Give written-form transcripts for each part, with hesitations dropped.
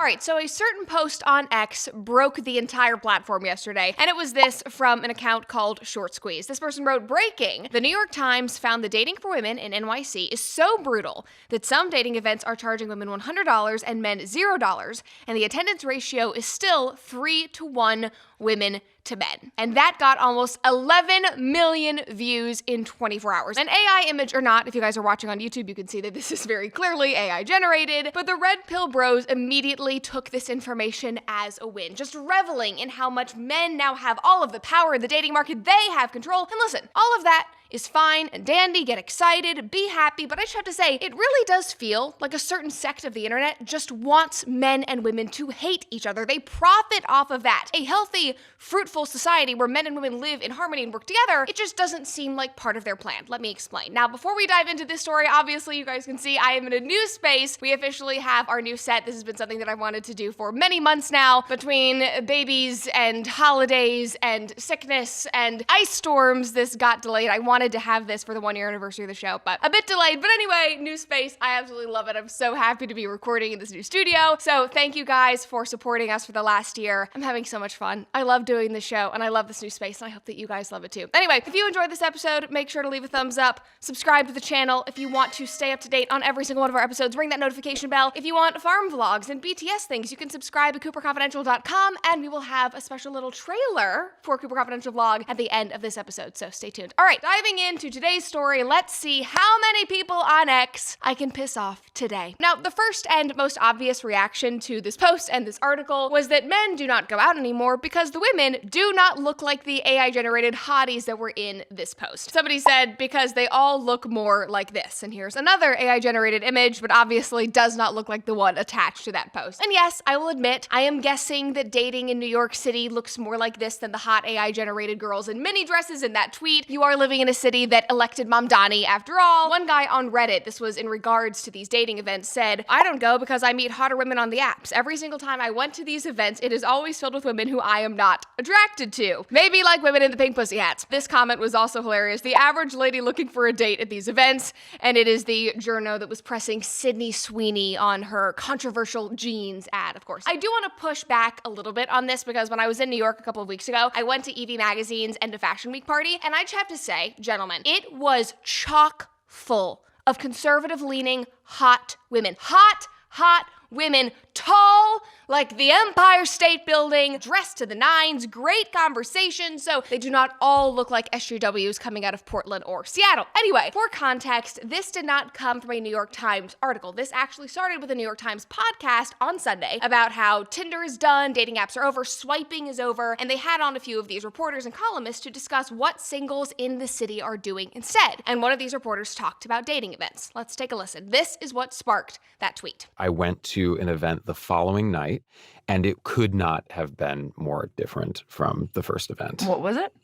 All right, so a certain post on X broke the entire platform yesterday, and it was this from an account called Short Squeeze. This person wrote, "Breaking. The New York Times found the dating for women in NYC is so brutal that some dating events are charging women $100 and men $0, and the attendance ratio is still 3-to-1 women to men." And that got almost 11 million views in 24 hours. An AI image or not, if you guys are watching on YouTube, you can see that this is very clearly AI generated, but the Red Pill Bros immediately took this information as a win, just reveling in how much men now have all of the power in the dating market. They have control. And listen, all of that is fine and dandy, get excited, be happy, but I just have to say, it really does feel like a certain sect of the internet just wants men and women to hate each other. They profit off of that. A healthy, fruitful society where men and women live in harmony and work together, it just doesn't seem like part of their plan. Let me explain. Now, before we dive into this story, obviously you guys can see I am in a new space. We officially have our new set. This has been something that I've wanted to do for many months now. Between babies and holidays and sickness and ice storms, this got delayed. I wanted to have this for the 1-year anniversary of the show, but a bit delayed. But anyway, new space. I absolutely love it. I'm so happy to be recording in this new studio. So thank you guys for supporting us for the last year. I'm having so much fun. I love doing this show and I love this new space and I hope that you guys love it too. Anyway, if you enjoyed this episode, make sure to leave a thumbs up, subscribe to the channel. If you want to stay up to date on every single one of our episodes, ring that notification bell. If you want farm vlogs and BTS things, you can subscribe at cooperconfidential.com and we will have a special little trailer for Cooper Confidential vlog at the end of this episode, so stay tuned. All right, diving into today's story, let's see how many people on X I can piss off today. Now, the first and most obvious reaction to this post and this article was that men do not go out anymore because the women do not look like the AI-generated hotties that were in this post. Somebody said, because they all look more like this. And here's another AI-generated image, but obviously does not look like the one attached to that post. And yes, I will admit, I am guessing that dating in New York City looks more like this than the hot AI-generated girls in mini dresses in that tweet. You are living in a city that elected Mamdani after all. One guy on Reddit, this was in regards to these dating events, said, "I don't go because I meet hotter women on the apps. Every single time I went to these events, it is always filled with women who I am not attracted to. Maybe like women in the pink pussy hats." This comment was also hilarious. "The average lady looking for a date at these events," and it is the journo that was pressing Sydney Sweeney on her controversial jeans ad, of course. I do want to push back a little bit on this because when I was in New York a couple of weeks ago, I went to Evie Magazine's End of Fashion Week party, and I just have to say, gentlemen, it was chock full of conservative-leaning hot women. Hot women, tall like the Empire State Building, dressed to the nines, great conversation, so they do not all look like SJWs coming out of Portland or Seattle. Anyway, for context, this did not come from a New York Times article. This actually started with a New York Times podcast on Sunday about how Tinder is done, dating apps are over, swiping is over, and they had on a few of these reporters and columnists to discuss what singles in the city are doing instead. And one of these reporters talked about dating events. Let's take a listen. This is what sparked that tweet. I went to an event the following night, and it could not have been more different from the first event. What was it?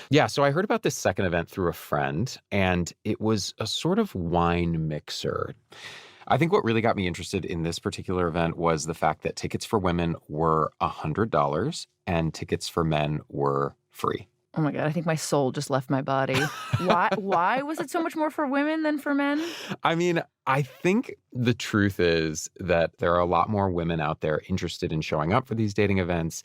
Yeah, so I heard about this second event through a friend, and it was a sort of wine mixer. I think what really got me interested in this particular event was the fact that tickets for women were $100 and tickets for men were free. Oh my God, I think my soul just left my body. Why was it so much more for women than for men? I mean, I think the truth is that there are a lot more women out there interested in showing up for these dating events,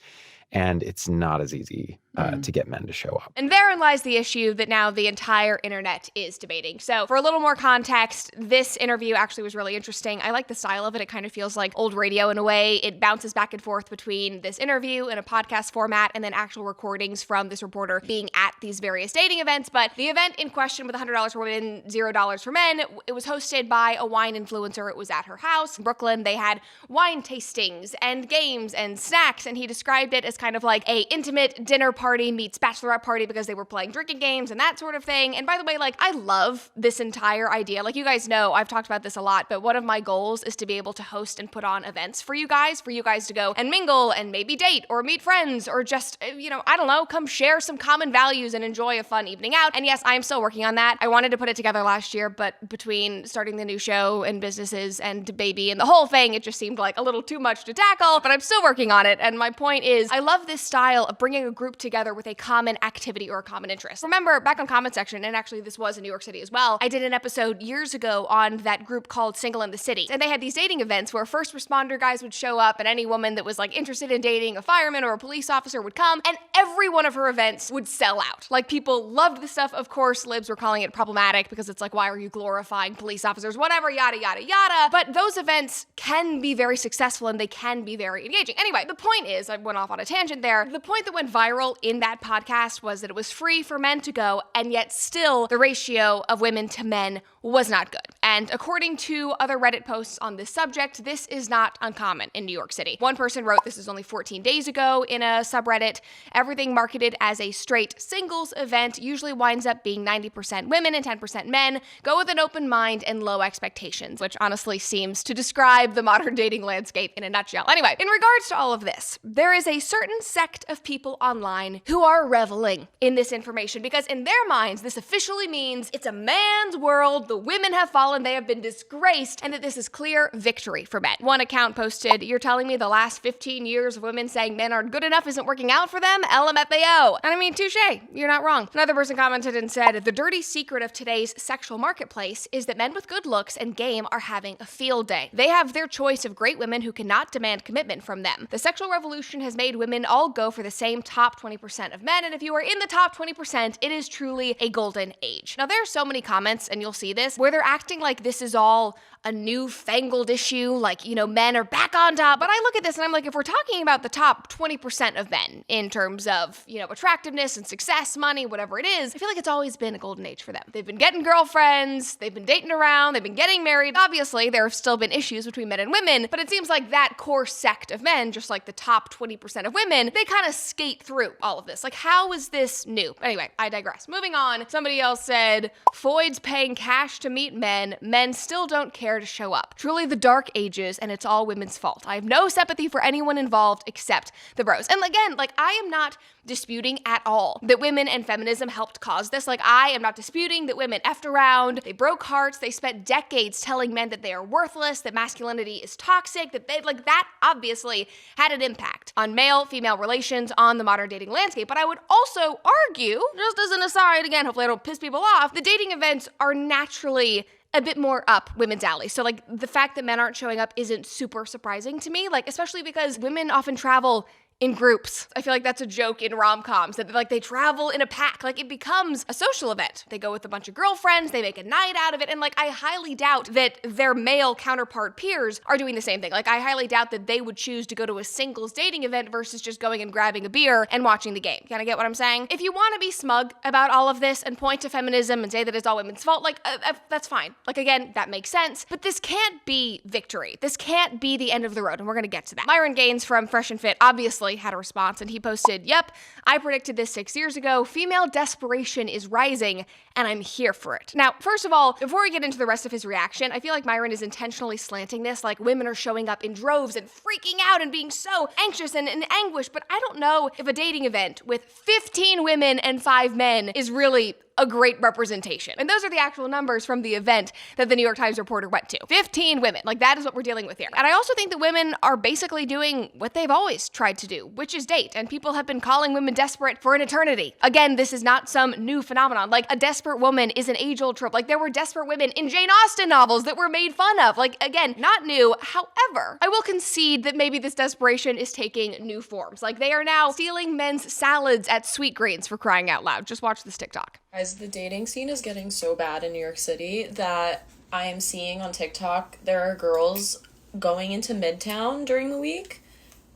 and it's not as easy to get men to show up. And therein lies the issue that now the entire internet is debating. So for a little more context, this interview actually was really interesting. I like the style of it. It kind of feels like old radio in a way. It bounces back and forth between this interview in a podcast format and then actual recordings from this reporter being at these various dating events. But the event in question with $100 for women, $0 for men, it was hosted by a wine influencer. It was at her house in Brooklyn. They had wine tastings and games and snacks, and he described it as kind of like a intimate dinner party meets bachelorette party because they were playing drinking games and that sort of thing. And by the way, like, I love this entire idea. Like, you guys know, I've talked about this a lot, but one of my goals is to be able to host and put on events for you guys to go and mingle and maybe date or meet friends or just, I don't know, come share some common values and enjoy a fun evening out. And yes, I am still working on that. I wanted to put it together last year, but between starting the new show and businesses and baby and the whole thing. It just seemed like a little too much to tackle, but I'm still working on it. And my point is, I love this style of bringing a group together with a common activity or a common interest. Remember, back on comment section, and actually this was in New York City as well, I did an episode years ago on that group called Single in the City. And they had these dating events where first responder guys would show up and any woman that was like interested in dating a fireman or a police officer would come, and every one of her events would sell out. Like, people loved the stuff. Of course, libs were calling it problematic because it's like, why are you glorifying police officers, whatever, yada, yada, yada. But those events can be very successful and they can be very engaging. Anyway, the point is, I went off on a tangent there. The point that went viral in that podcast was that it was free for men to go, and yet still the ratio of women to men was not good. And according to other Reddit posts on this subject, this is not uncommon in New York City. One person wrote, this is only 14 days ago in a subreddit, everything marketed as a straight singles event usually winds up being 90% women and 10% men. Go with an open mind and low expectations, which honestly seems to describe the modern dating landscape in a nutshell. Anyway, in regards to all of this, there is a certain sect of people online who are reveling in this information because in their minds, this officially means it's a man's world, the women have fallen, they have been disgraced, and that this is clear victory for men. One account posted, "You're telling me the last 15 years of women saying men aren't good enough isn't working out for them? LMFAO." And I mean, touche, you're not wrong. Another person commented and said, "The dirty secret of today's sexual marketplace is that men with good looks and game are having a field day. They have their choice of great women who cannot demand commitment from them. The sexual revolution has made women all go for the same top 20% of men, and if you are in the top 20%, it is truly a golden age." Now, there are so many comments, and you'll see this, where they're acting like this is all a newfangled issue, like, you know, men are back on top. But I look at this and I'm like, if we're talking about the top 20% of men in terms of, you know, attractiveness and success, money, whatever it is, I feel like it's always been a golden age for them. They've been getting girlfriends, they've been dating around, they've been getting married. Obviously, there have still been issues between men and women, but it seems like that core sect of men, just like the top 20% of women, they kind of skate through all of this. Like, how is this new? Anyway, I digress. Moving on, somebody else said, "Foyd's paying cash to meet men. Men still don't care to show up. Truly the dark ages, and it's all women's fault. I have no sympathy for anyone involved except the bros." And again, like, I am not disputing at all that women and feminism helped cause this. Like, I am not disputing that women effed around, they broke hearts, they spent decades telling men that they are worthless, that masculinity is toxic, that they, like, that obviously had an impact on male-female relations, on the modern dating landscape. But I would also argue, just as an aside, again, hopefully I don't piss people off, the dating events are naturally a bit more up women's alley. So, like, the fact that men aren't showing up isn't super surprising to me, like, especially because women often travel in groups. I feel like that's a joke in rom-coms, that like they travel in a pack. Like, it becomes a social event. They go with a bunch of girlfriends, they make a night out of it, and like, I highly doubt that their male counterpart peers are doing the same thing. Like, I highly doubt that they would choose to go to a singles dating event versus just going and grabbing a beer and watching the game. Kinda get what I'm saying? If you want to be smug about all of this and point to feminism and say that it's all women's fault, like, that's fine. Like, again, that makes sense, but this can't be victory. This can't be the end of the road, and we're gonna get to that. Myron Gaines from Fresh and Fit obviously had a response, and he posted, "Yep, I predicted this 6 years ago. Female desperation is rising, and I'm here for it." Now, first of all, before we get into the rest of his reaction, I feel like Myron is intentionally slanting this, like women are showing up in droves and freaking out and being so anxious and in anguish, but I don't know if a dating event with 15 women and 5 men is really a great representation. And those are the actual numbers from the event that the New York Times reporter went to. 15 women. Like, that is what we're dealing with here. And I also think that women are basically doing what they've always tried to do, which is date. And people have been calling women desperate for an eternity. Again, this is not some new phenomenon. Like, a desperate woman is an age-old trope. Like, there were desperate women in Jane Austen novels that were made fun of. Like, again, not new. However, I will concede that maybe this desperation is taking new forms. Like, they are now stealing men's salads at Sweetgreens, for crying out loud. Just watch this TikTok. Guys, the dating scene is getting so bad in New York City that I am seeing on TikTok there are girls going into Midtown during the week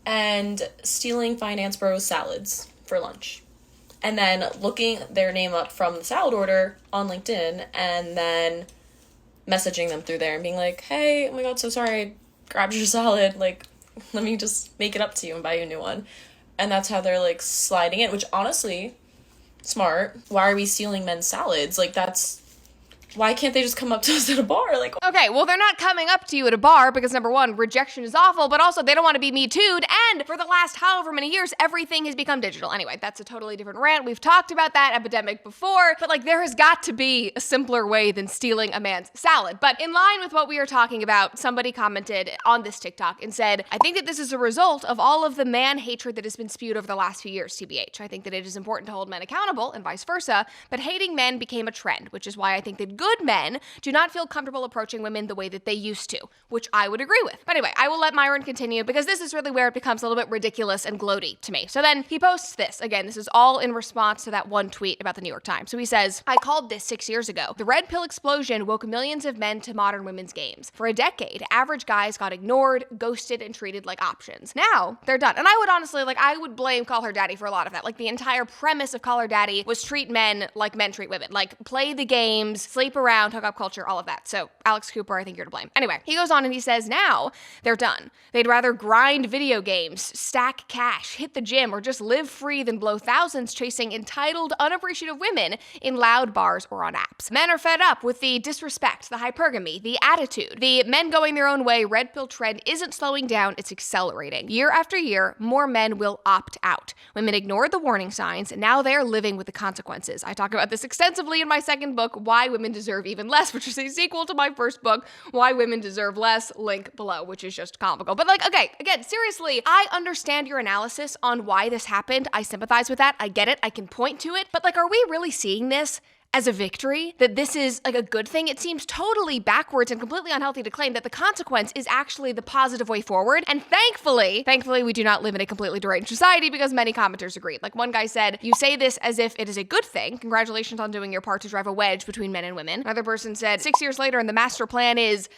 and stealing Finance Bros salads for lunch. And then looking their name up from the salad order on LinkedIn and then messaging them through there and being like, "Hey, oh my god, so sorry, I grabbed your salad. Like, let me just make it up to you and buy you a new one." And that's how they're, like, sliding in, which honestly, smart. Why are we stealing men's salads? Like, that's why can't they just come up to us at a bar? Like, okay, well, they're not coming up to you at a bar because, number one, rejection is awful, but also they don't want to be Me Too'd, and for the last however many years, everything has become digital. Anyway, that's a totally different rant. We've talked about that epidemic before, but like there has got to be a simpler way than stealing a man's salad. But in line with what we are talking about, somebody commented on this TikTok and said, I think that this is a result of all of the man hatred that has been spewed over the last few years, TBH. I think that it is important to hold men accountable and vice versa, but hating men became a trend, which is why I think that good men do not feel comfortable approaching women the way that they used to, which I would agree with. But anyway, I will let Myron continue because this is really where it becomes a little bit ridiculous and gloaty to me. So then he posts this. Again, this is all in response to that one tweet about the New York Times. So he says, I called this 6 years ago. The red pill explosion woke millions of men to modern women's games. For a decade, average guys got ignored, ghosted, and treated like options. Now, they're done. And I would honestly, I would blame Call Her Daddy for a lot of that. Like, the entire premise of Call Her Daddy was treat men like men treat women. Like, play the games, sleep around, hook up culture, all of that. So, Alex Cooper, I think you're to blame. Anyway, he goes on and he says, now, they're done. They'd rather grind video games, stack cash, hit the gym, or just live free than blow thousands chasing entitled, unappreciative women in loud bars or on apps. Men are fed up with the disrespect, the hypergamy, the attitude. The men going their own way red pill trend isn't slowing down, it's accelerating. Year after year, more men will opt out. Women ignored the warning signs, and now they're living with the consequences. I talk about this extensively in my second book, Why Women Deserve Even Less, which is a sequel to my first book, Why Women Deserve Less, link below, which is just comical. But okay, again, seriously, I understand your analysis on why this happened. I sympathize with that. I get it. I can point to it. But are we really seeing this as a victory? That this is a good thing? It seems totally backwards and completely unhealthy to claim that the consequence is actually the positive way forward. And thankfully, we do not live in a completely deranged society because many commenters agreed. One guy said, you say this as if it is a good thing. Congratulations on doing your part to drive a wedge between men and women. Another person said, 6 years later and the master plan is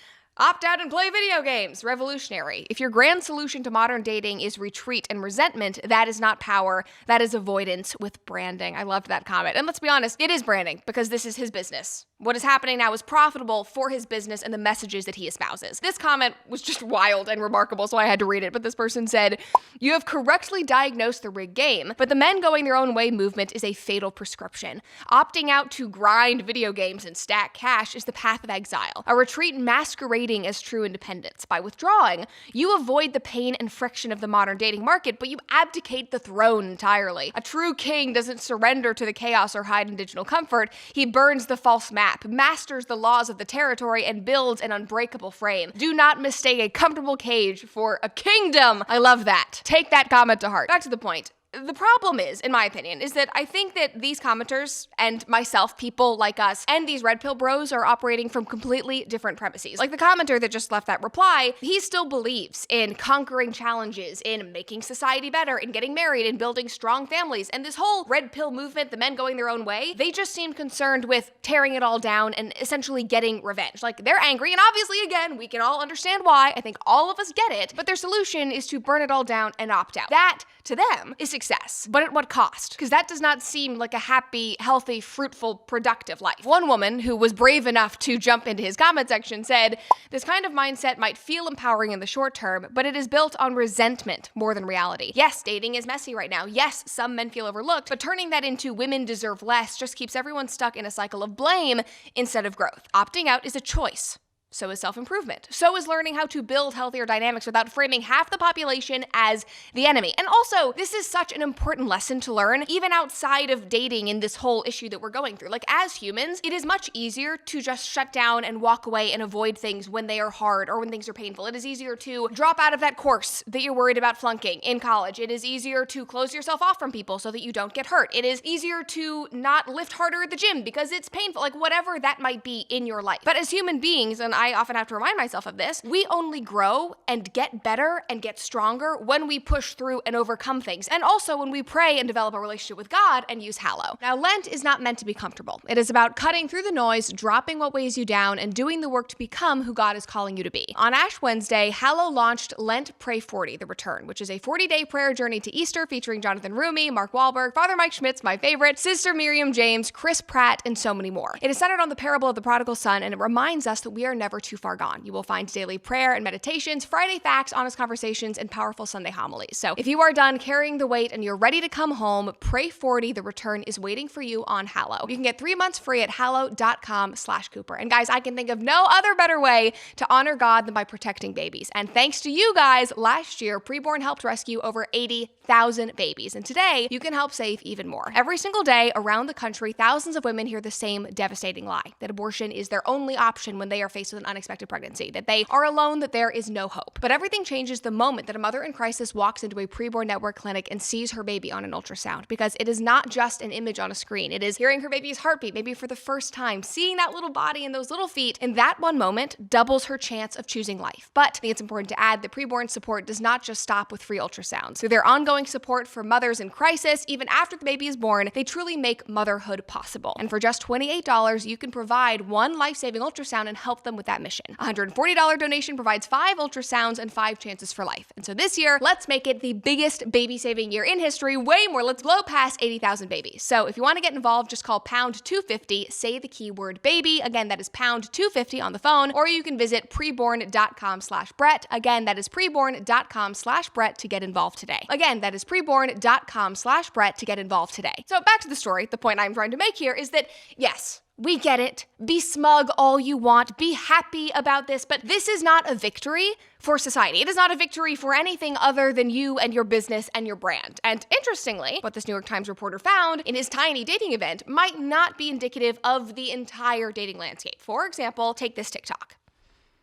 opt out and play video games. Revolutionary. If your grand solution to modern dating is retreat and resentment, that is not power. That is avoidance with branding. I loved that comment. And let's be honest, it is branding because this is his business. What is happening now is profitable for his business and the messages that he espouses. This comment was just wild and remarkable, so I had to read it. But this person said, you have correctly diagnosed the rigged game, but the men going their own way movement is a fatal prescription. Opting out to grind video games and stack cash is the path of exile. A retreat masquerading as true independence. By withdrawing, you avoid the pain and friction of the modern dating market, but you abdicate the throne entirely. A true king doesn't surrender to the chaos or hide in digital comfort. He burns the false map, masters the laws of the territory, and builds an unbreakable frame. Do not mistake a comfortable cage for a kingdom. I love that. Take that comment to heart. Back to the point. The problem is, in my opinion, is that I think that these commenters and myself, people like us, and these red pill bros are operating from completely different premises. Like the commenter that just left that reply, he still believes in conquering challenges, in making society better, in getting married, in building strong families. And this whole red pill movement, the men going their own way, they just seem concerned with tearing it all down and essentially getting revenge. They're angry, and obviously, again, we can all understand why. I think all of us get it. But their solution is to burn it all down and opt out. That, to them, is success. But at what cost? Because that does not seem like a happy, healthy, fruitful, productive life. One woman who was brave enough to jump into his comment section said, this kind of mindset might feel empowering in the short term, but it is built on resentment more than reality. Yes, dating is messy right now. Yes, some men feel overlooked, but turning that into women deserve less just keeps everyone stuck in a cycle of blame instead of growth. Opting out is a choice. So is self-improvement. So is learning how to build healthier dynamics without framing half the population as the enemy. And also, this is such an important lesson to learn, even outside of dating in this whole issue that we're going through. As humans, it is much easier to just shut down and walk away and avoid things when they are hard or when things are painful. It is easier to drop out of that course that you're worried about flunking in college. It is easier to close yourself off from people so that you don't get hurt. It is easier to not lift harder at the gym because it's painful, whatever that might be in your life. But as human beings, and I often have to remind myself of this, we only grow and get better and get stronger when we push through and overcome things. And also when we pray and develop a relationship with God and use Hallow. Now, Lent is not meant to be comfortable. It is about cutting through the noise, dropping what weighs you down, and doing the work to become who God is calling you to be. On Ash Wednesday, Hallow launched Lent Pray 40, The Return, which is a 40-day prayer journey to Easter featuring Jonathan Rumi, Mark Wahlberg, Father Mike Schmitz, my favorite, Sister Miriam James, Chris Pratt, and so many more. It is centered on the parable of the prodigal son, and it reminds us that we are never never too far gone. You will find daily prayer and meditations, Friday facts, honest conversations, and powerful Sunday homilies. So if you are done carrying the weight and you're ready to come home, Pray 40, the return is waiting for you on Hallow. You can get 3 months free at hallow.com/Cooper. And guys, I can think of no other better way to honor God than by protecting babies. And thanks to you guys, last year, Preborn helped rescue over 80,000 babies. And today, you can help save even more. Every single day around the country, thousands of women hear the same devastating lie, that abortion is their only option when they are faced with an unexpected pregnancy, that they are alone, that there is no hope. But everything changes the moment that a mother in crisis walks into a Preborn Network clinic and sees her baby on an ultrasound, because it is not just an image on a screen. It is hearing her baby's heartbeat, maybe for the first time, seeing that little body and those little feet, and that one moment doubles her chance of choosing life. But I think it's important to add that Preborn support does not just stop with free ultrasounds. Through their ongoing support for mothers in crisis, even after the baby is born, they truly make motherhood possible. And for just $28, you can provide one life-saving ultrasound and help them with that mission. A $140 donation provides 5 ultrasounds and 5 chances for life. And so this year, let's make it the biggest baby-saving year in history, way more. Let's blow past 80,000 babies. So if you want to get involved, just call pound 250, say the keyword baby. Again, that is pound 250 on the phone, or you can visit preborn.com/Brett. Again, that is preborn.com/Brett to get involved today. Again, that is preborn.com/Brett to get involved today. So back to the story. The point I'm trying to make here is that, yes, we get it. Be smug all you want. Be happy about this. But this is not a victory for society. It is not a victory for anything other than you and your business and your brand. And interestingly, what this New York Times reporter found in his tiny dating event might not be indicative of the entire dating landscape. For example, take this TikTok.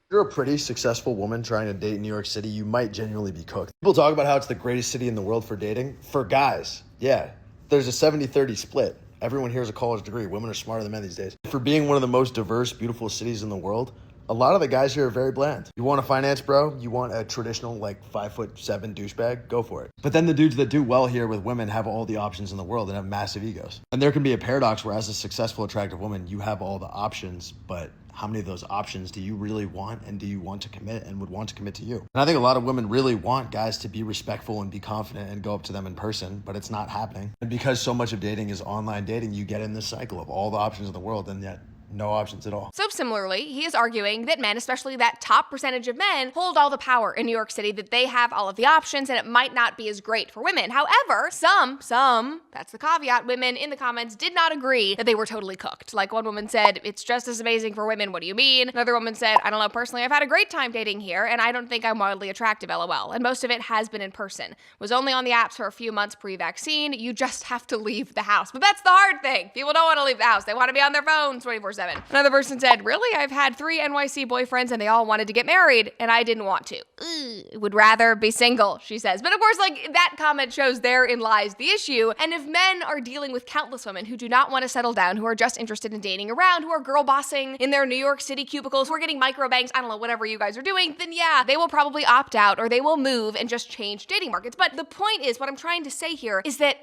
If you're a pretty successful woman trying to date in New York City, you might genuinely be cooked. People talk about how it's the greatest city in the world for dating. For guys, yeah, there's a 70-30 split. Everyone here has a college degree. Women are smarter than men these days. For being one of the most diverse, beautiful cities in the world, a lot of the guys here are very bland. You want a finance bro? You want a traditional, 5'7" douchebag? Go for it. But then the dudes that do well here with women have all the options in the world and have massive egos. And there can be a paradox where as a successful, attractive woman, you have all the options, but how many of those options do you really want, and do you want to commit and would want to commit to you? And I think a lot of women really want guys to be respectful and be confident and go up to them in person, but it's not happening. And because so much of dating is online dating, you get in this cycle of all the options in the world and yet no options at all. So similarly, he is arguing that men, especially that top percentage of men, hold all the power in New York City, that they have all of the options and it might not be as great for women. However, some, that's the caveat, women in the comments did not agree that they were totally cooked. Like one woman said, it's just as amazing for women, what do you mean? Another woman said, I don't know, personally, I've had a great time dating here and I don't think I'm wildly attractive, LOL. And most of it has been in person. Was only on the apps for a few months pre-vaccine. You just have to leave the house. But that's the hard thing. People don't want to leave the house. They want to be on their phones 24/7. Another person said, really? I've had 3 NYC boyfriends and they all wanted to get married and I didn't want to. Would rather be single, she says. But of course, that comment shows therein lies the issue. And if men are dealing with countless women who do not want to settle down, who are just interested in dating around, who are girl bossing in their New York City cubicles, who are getting microbanks, I don't know, whatever you guys are doing, then yeah, they will probably opt out or they will move and just change dating markets. But the point is, what I'm trying to say here is that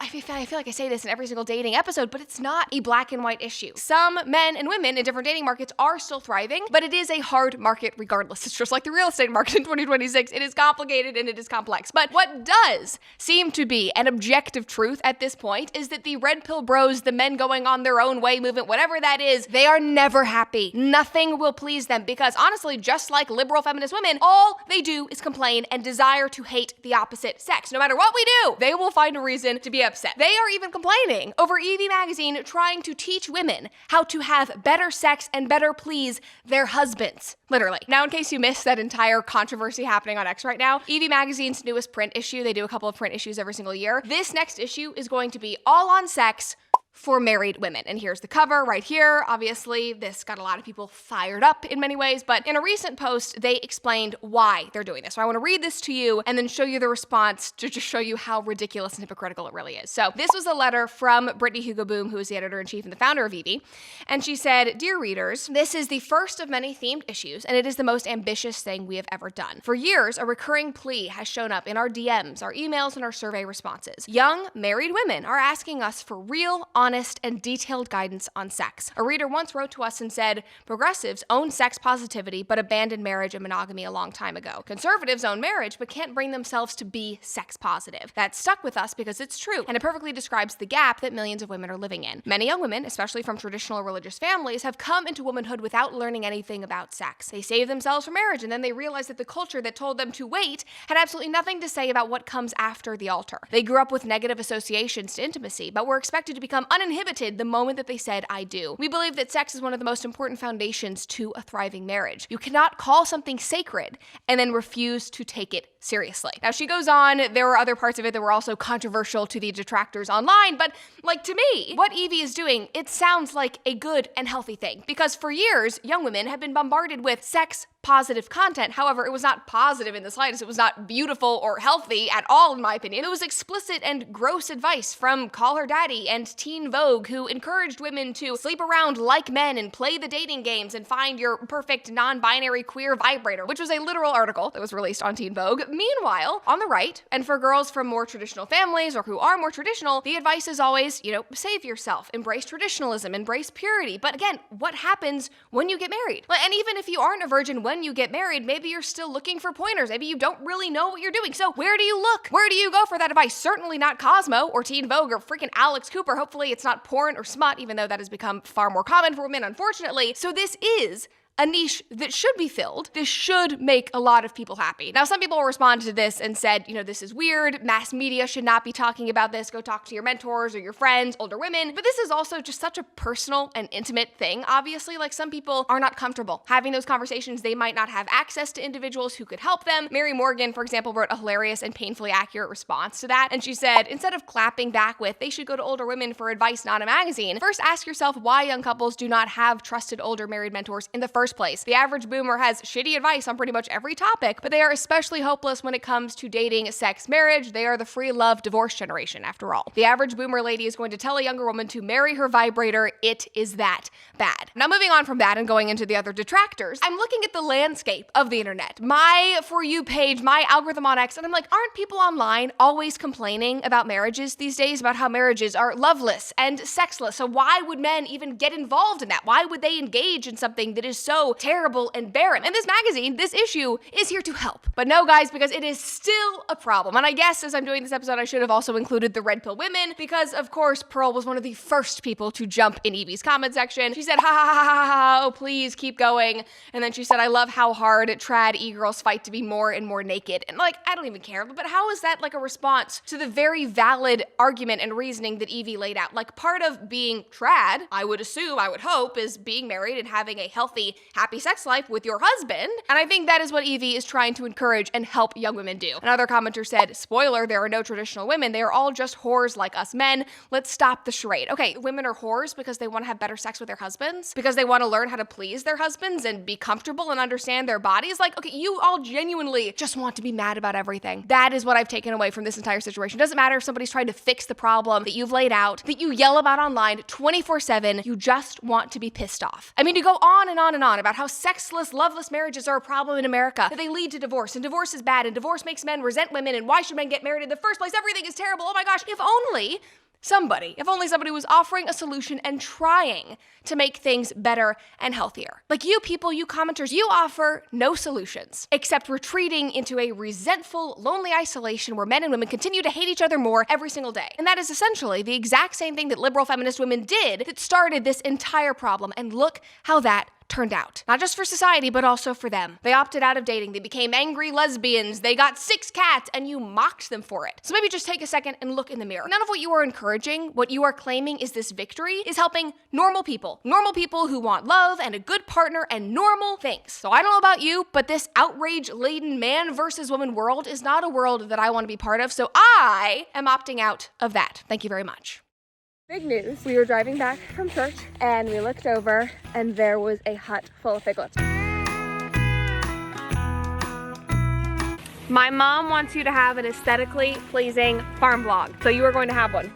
I feel like I say this in every single dating episode, but it's not a black and white issue. Some men and women in different dating markets are still thriving, but it is a hard market regardless. It's just like the real estate market in 2026. It is complicated and it is complex. But what does seem to be an objective truth at this point is that the red pill bros, the men going on their own way movement, whatever that is, they are never happy. Nothing will please them because honestly, just like liberal feminist women, all they do is complain and desire to hate the opposite sex. No matter what we do, they will find a reason to be upset. They are even complaining over Evie Magazine trying to teach women how to have better sex and better please their husbands. Literally. Now, in case you missed that entire controversy happening on X right now, Evie Magazine's newest print issue, they do a couple of print issues every single year. This next issue is going to be all on sex for married women. And here's the cover right here. Obviously, this got a lot of people fired up in many ways, but in a recent post, they explained why they're doing this. So I want to read this to you and then show you the response to just show you how ridiculous and hypocritical it really is. So this was a letter from Brittany Hugo Boom, who is the editor-in-chief and the founder of Evie. And she said, "Dear readers, this is the first of many themed issues, and it is the most ambitious thing we have ever done. For years, a recurring plea has shown up in our DMs, our emails, and our survey responses. Young, married women are asking us for real, honest, and detailed guidance on sex. A reader once wrote to us and said, progressives own sex positivity but abandoned marriage and monogamy a long time ago. Conservatives own marriage but can't bring themselves to be sex positive. That stuck with us because it's true, and it perfectly describes the gap that millions of women are living in. Many young women, especially from traditional religious families, have come into womanhood without learning anything about sex. They save themselves for marriage, and then they realize that the culture that told them to wait had absolutely nothing to say about what comes after the altar. They grew up with negative associations to intimacy, but were expected to become uninhibited the moment that they said, I do. We believe that sex is one of the most important foundations to a thriving marriage. You cannot call something sacred and then refuse to take it seriously. Now, she goes on, there were other parts of it that were also controversial to the detractors online, but like to me, what Evie is doing, it sounds like a good and healthy thing, because for years, young women have been bombarded with sex positive content. However, it was not positive in the slightest. It was not beautiful or healthy at all, in my opinion. It was explicit and gross advice from Call Her Daddy and Teen Vogue, who encouraged women to sleep around like men and play the dating games and find your perfect non-binary queer vibrator, which was a literal article that was released on Teen Vogue. Meanwhile, on the right, and for girls from more traditional families or who are more traditional, the advice is always, save yourself, embrace traditionalism, embrace purity. But again, what happens when you get married? And even if you aren't a virgin when you get married, maybe you're still looking for pointers. Maybe you don't really know what you're doing. So where do you look? Where do you go for that advice? Certainly not Cosmo or Teen Vogue or freaking Alex Cooper. Hopefully it's not porn or smut, even though that has become far more common for women, unfortunately. So this is a niche that should be filled. This should make a lot of people happy. Now, some people responded to this and said, this is weird. Mass media should not be talking about this. Go talk to your mentors or your friends, older women. But this is also just such a personal and intimate thing. Obviously, some people are not comfortable having those conversations. They might not have access to individuals who could help them. Mary Morgan, for example, wrote a hilarious and painfully accurate response to that. And she said, instead of clapping back with, they should go to older women for advice, not a magazine, first ask yourself why young couples do not have trusted older married mentors in the first place. The average boomer has shitty advice on pretty much every topic, but they are especially hopeless when it comes to dating, sex, marriage. They are the free love divorce generation, after all. The average boomer lady is going to tell a younger woman to marry her vibrator. It is that bad. Now, moving on from that and going into the other detractors, I'm looking at the landscape of the internet, my For You page, my algorithm on X, and I'm like, aren't people online always complaining about marriages these days, about how marriages are loveless and sexless? So why would men even get involved in that? Why would they engage in something that is so terrible and barren? And this magazine, this issue, is here to help. But no, guys, because it is still a problem. And I guess as I'm doing this episode, I should have also included the red pill women, because of course, Pearl was one of the first people to jump in Evie's comment section. She said, ha ha ha ha ha, oh please keep going. And then she said, I love how hard trad e-girls fight to be more and more naked. And I don't even care, but how is that a response to the very valid argument and reasoning that Evie laid out? Part of being trad, I would assume, I would hope, is being married and having a healthy, happy sex life with your husband. And I think that is what Evie is trying to encourage and help young women do. Another commenter said, spoiler, there are no traditional women. They are all just whores like us men. Let's stop the charade. Okay, women are whores because they want to have better sex with their husbands, because they want to learn how to please their husbands and be comfortable and understand their bodies. Okay, you all genuinely just want to be mad about everything. That is what I've taken away from this entire situation. It doesn't matter if somebody's trying to fix the problem that you've laid out, that you yell about online 24/7. You just want to be pissed off. I mean, to go on and on and on about how sexless, loveless marriages are a problem in America, that they lead to divorce, and divorce is bad, and divorce makes men resent women, and why should men get married in the first place? Everything is terrible. Oh my gosh, if only somebody was offering a solution and trying to make things better and healthier. You people, you commenters, you offer no solutions, except retreating into a resentful, lonely isolation where men and women continue to hate each other more every single day. And that is essentially the exact same thing that liberal feminist women did that started this entire problem. And look how that turned out. Not just for society, but also for them. They opted out of dating. They became angry lesbians. They got 6 cats, and you mocked them for it. So maybe just take a second and look in the mirror. None of what you are encouraging, what you are claiming is this victory, is helping normal people. Normal people who want love and a good partner and normal things. So I don't know about you, but this outrage-laden man versus woman world is not a world that I want to be part of, so I am opting out of that. Thank you very much. Big news. We were driving back from church and we looked over and there was a hut full of piglets. My mom wants you to have an aesthetically pleasing farm vlog, so you are going to have one.